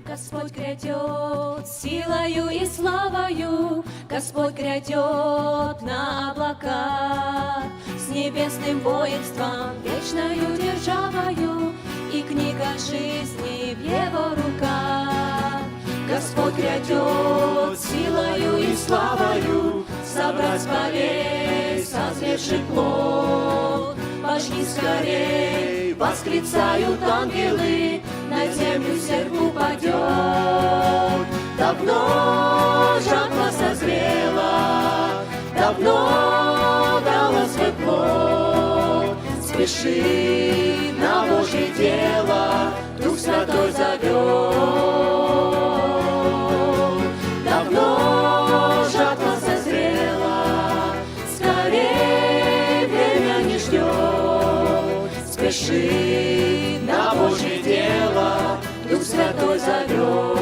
Господь грядет силою и славою, Господь грядет на облаках, с небесным воинством, вечною державою, и книга жизни в Его руках. Господь грядет силою и славою, собрать повесь созревший плод. Пошли скорей, восклицают ангелы, на землю серп упадет. Давно жатва созрела, давно дала свой плод. Спеши на Божье дело, Дух Святой зовет. Давно жатва созрела, скорей время не ждет. Спеши на Божье дело, Дух Святой зовет.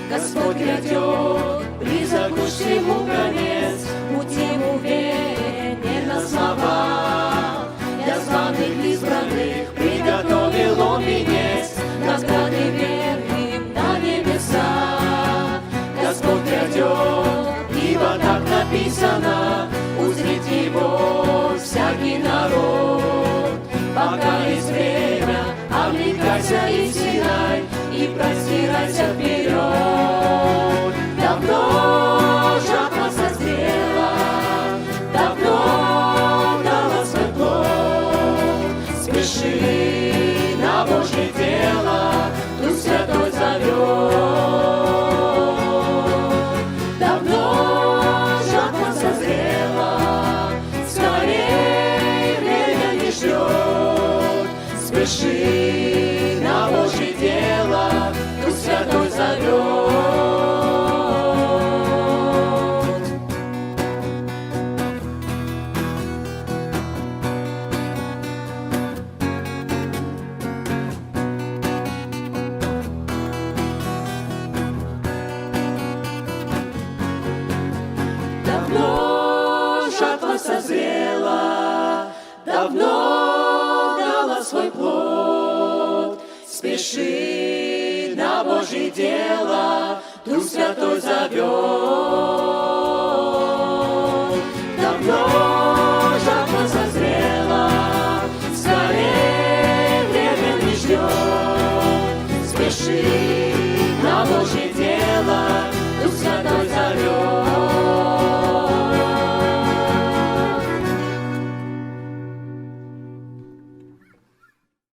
Господь грядет, близок уж всему конец, будем уверены на словах. Для званых избранных приготовил Он венец, награды верным на небесах. Господь грядет, ибо так написано, узрит Его всякий народ. Пока есть время, облекайся и сияй, и простирайся вперед. Давно жатва созрела, давно дала свой плод. Спеши на Божье дело, Дух Святой зовет. Давно жатва созрела, скорей время не ждет. Спеши на Божье дело, Дух Святой зовет. Давно жатва созрела, давно дала свой плод. Спеши на Божье дело, Дух Святой зовет.